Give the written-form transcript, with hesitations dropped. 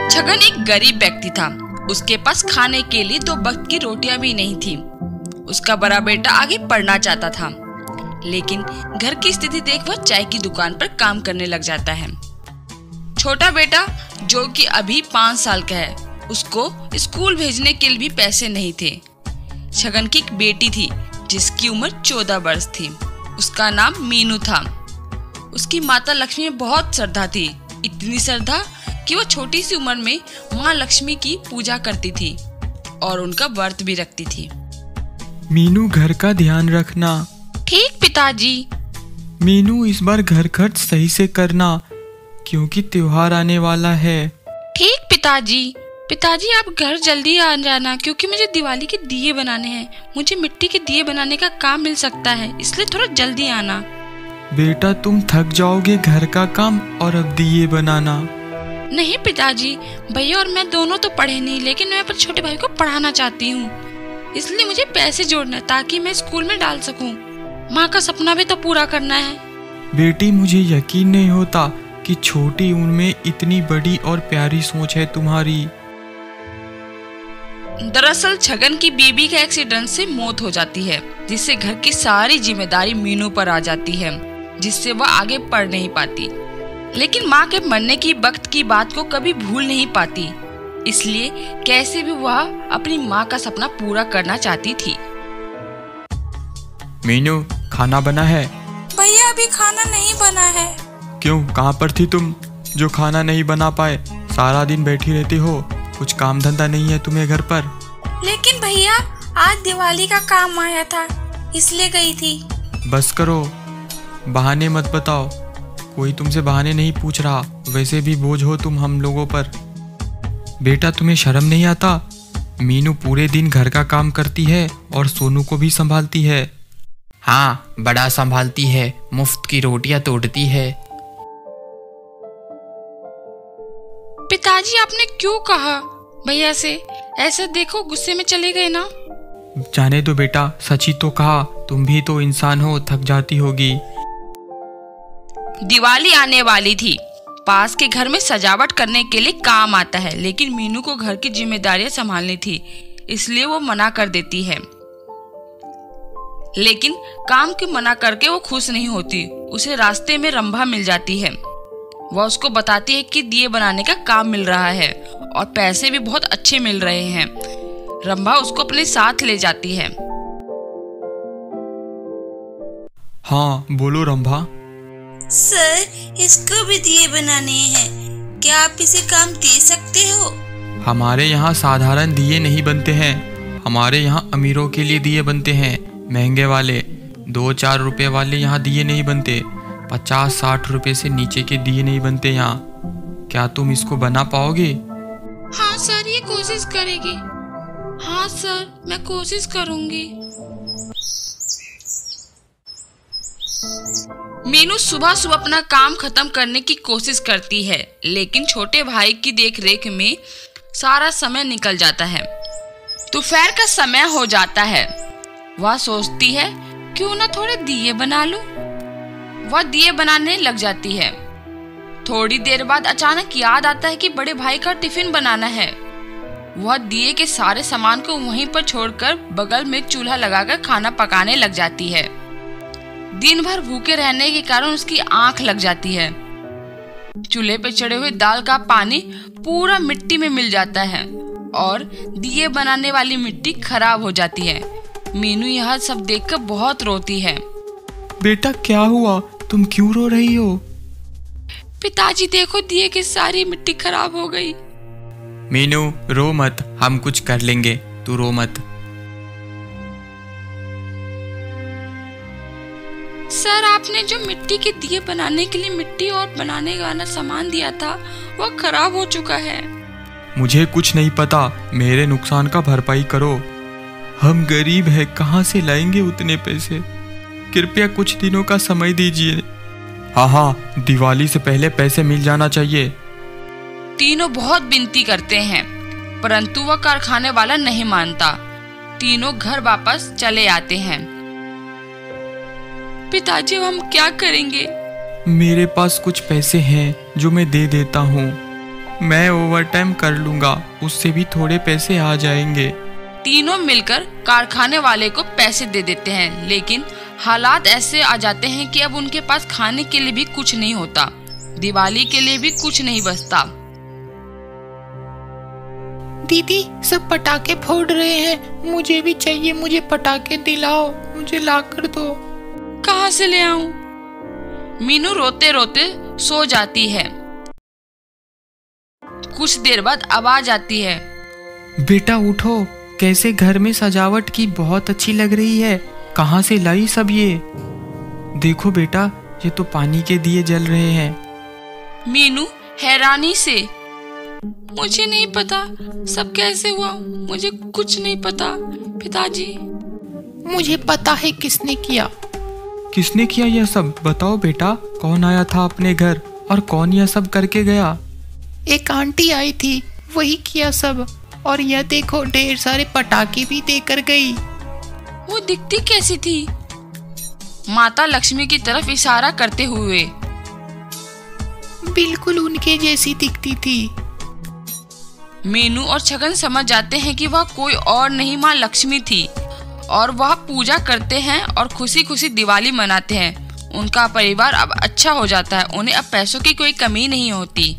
छगन एक गरीब व्यक्ति था। उसके पास खाने के लिए 2 वक्त की रोटियां भी नहीं थी। उसका बड़ा बेटा आगे पढ़ना चाहता था, लेकिन घर की स्थिति देख वह चाय की दुकान पर काम करने लग जाता है। छोटा बेटा जो कि अभी 5 साल का है, उसको स्कूल भेजने के लिए भी पैसे नहीं थे। छगन की एक बेटी थी जिसकी उम्र 14 वर्ष थी। उसका नाम मीनू था। उसकी माता लक्ष्मी में बहुत श्रद्धा थी, इतनी श्रद्धा कि वह छोटी सी उम्र में माँ लक्ष्मी की पूजा करती थी और उनका व्रत भी रखती थी। मीनू घर का ध्यान रखना। ठीक पिताजी। मीनू इस बार घर खर्च सही से करना, क्योंकि त्योहार आने वाला है। ठीक पिताजी। पिताजी आप घर जल्दी आ जाना, क्योंकि मुझे दिवाली के दिए बनाने हैं। मुझे मिट्टी के दिए बनाने का काम मिल सकता है, इसलिए थोड़ा जल्दी आना। बेटा तुम थक जाओगे घर का काम और अब दिए बनाना। नहीं पिताजी, भैया और मैं दोनों तो पढ़े नहीं, लेकिन मैं अपने छोटे भाई को पढ़ाना चाहती हूँ, इसलिए मुझे पैसे जोड़ना है ताकि मैं स्कूल में डाल सकूँ। माँ का सपना भी तो पूरा करना है। बेटी मुझे यकीन नहीं होता कि छोटी उम्र में इतनी बड़ी और प्यारी सोच है तुम्हारी। दरअसल छगन की बीबी के एक्सीडेंट से मौत हो जाती है, जिससे घर की सारी जिम्मेदारी मीनू पर आ जाती है, जिससे वह आगे पढ़ नहीं पाती। लेकिन माँ के मरने की वक्त की बात को कभी भूल नहीं पाती, इसलिए कैसे भी वह अपनी माँ का सपना पूरा करना चाहती थी। मीनू खाना बना है? भैया अभी खाना नहीं बना है। क्यों, कहाँ पर थी तुम जो खाना नहीं बना पाए? सारा दिन बैठी रहती हो, कुछ काम धंधा नहीं है तुम्हें घर पर? लेकिन भैया आज दिवाली का काम आया था, इसलिए गई थी। बस करो, बहाने मत बताओ। कोई तुमसे बहाने नहीं पूछ रहा, वैसे भी बोझ हो तुम हम लोगों पर। बेटा तुम्हें शर्म नहीं आता? मीनू पूरे दिन घर का काम करती है और सोनू को भी संभालती है। हाँ, बड़ा संभालती है, मुफ्त की रोटियां तोड़ती है। पिताजी आपने क्यों कहा भैया से? ऐसे देखो गुस्से में चले गए ना। जाने दो बेटा, सच ही तो कहा, तुम भी तो इंसान हो, थक जाती होगी। दिवाली आने वाली थी। पास के घर में सजावट करने के लिए काम आता है, लेकिन मीनू को घर की जिम्मेदारियां संभालनी थी, इसलिए वो मना कर देती है। लेकिन काम के मना करके वो खुश नहीं होती। उसे रास्ते में रंभा मिल जाती है। वह उसको बताती है कि दिए बनाने का काम मिल रहा है और पैसे भी बहुत अच्छे मिल रहे हैं। रंभा उसको अपने साथ ले जाती है। हाँ बोलो रंभा। सर, इसको भी दिए बनाने हैं, क्या आप इसे काम दे सकते हो? हमारे यहाँ साधारण दिए नहीं बनते हैं, हमारे यहाँ अमीरों के लिए दिए बनते हैं, महंगे वाले। 2-4 रुपए वाले यहाँ दिए नहीं बनते, 50-60 रुपए से नीचे के दिए नहीं बनते यहाँ। क्या तुम इसको बना पाओगे? हाँ सर, ये कोशिश करेगी। हाँ सर, मैं कोशिश करूंगी। मीनू सुबह सुबह अपना काम खत्म करने की कोशिश करती है, लेकिन छोटे भाई की देखरेख में सारा समय निकल जाता है। दोपहर का समय हो जाता है। वह सोचती है क्यों ना थोड़े दिए बना लूं। वह दिए बनाने लग जाती है। थोड़ी देर बाद अचानक याद आता है कि बड़े भाई का टिफिन बनाना है। वह दिए के सारे सामान को वहीं पर छोड़कर बगल में चूल्हा लगाकर खाना पकाने लग जाती है। दिन भर भूखे रहने के कारण उसकी आंख लग जाती है। चूल्हे पे चढ़े हुए दाल का पानी पूरा मिट्टी में मिल जाता है और दिए बनाने वाली मिट्टी खराब हो जाती है। मीनू यह सब देखकर बहुत रोती है। बेटा क्या हुआ, तुम क्यों रो रही हो? पिताजी देखो, दिए की सारी मिट्टी खराब हो गई। मीनू रो मत, हम कुछ कर लेंगे, तू रो मत। सर, आपने जो मिट्टी के दिए बनाने के लिए मिट्टी और बनाने वाला सामान दिया था वो खराब हो चुका है। मुझे कुछ नहीं पता, मेरे नुकसान का भरपाई करो। हम गरीब हैं, कहाँ से लाएंगे उतने पैसे? कृपया कुछ दिनों का समय दीजिए। हाँ, दिवाली से पहले पैसे मिल जाना चाहिए। तीनों बहुत विनती करते हैं, परंतु वह कारखाने वाला नहीं मानता। तीनों घर वापस चले आते हैं। पिताजी हम क्या करेंगे? मेरे पास कुछ पैसे हैं जो मैं दे देता हूँ। मैं ओवर टाइम कर लूँगा, उससे भी थोड़े पैसे आ जाएंगे। तीनों मिलकर कारखाने वाले को पैसे दे देते हैं, लेकिन हालात ऐसे आ जाते हैं कि अब उनके पास खाने के लिए भी कुछ नहीं होता, दिवाली के लिए भी कुछ नहीं बचता। दीदी सब पटाखे फोड़ रहे हैं, मुझे भी चाहिए, मुझे पटाखे दिलाओ, मुझे ला कर दो। कहाँ से ले आऊं? मीनू रोते रोते सो जाती है। कुछ देर बाद आवाज आती है, बेटा उठो, कैसे घर में सजावट की, बहुत अच्छी लग रही है, कहाँ से लाई सब ये? देखो बेटा, ये तो पानी के दिए जल रहे हैं। मीनू हैरानी से, मुझे नहीं पता सब कैसे हुआ, मुझे कुछ नहीं पता पिताजी। मुझे पता है किसने किया। किसने किया यह सब? बताओ बेटा, कौन आया था अपने घर और कौन यह सब करके गया? एक आंटी आई थी, वही किया सब। और यह देखो, ढेर सारे पटाखे भी देकर गई। वो दिखती कैसी थी? माता लक्ष्मी की तरफ इशारा करते हुए। बिल्कुल उनके जैसी दिखती थी। मीनू और छगन समझ जाते हैं कि वह कोई और नहीं माँ लक्ष्मी थी, और वह पूजा करते हैं और खुशी खुशी दिवाली मनाते हैं। उनका परिवार अब अच्छा हो जाता है, उन्हें अब पैसों की कोई कमी नहीं होती।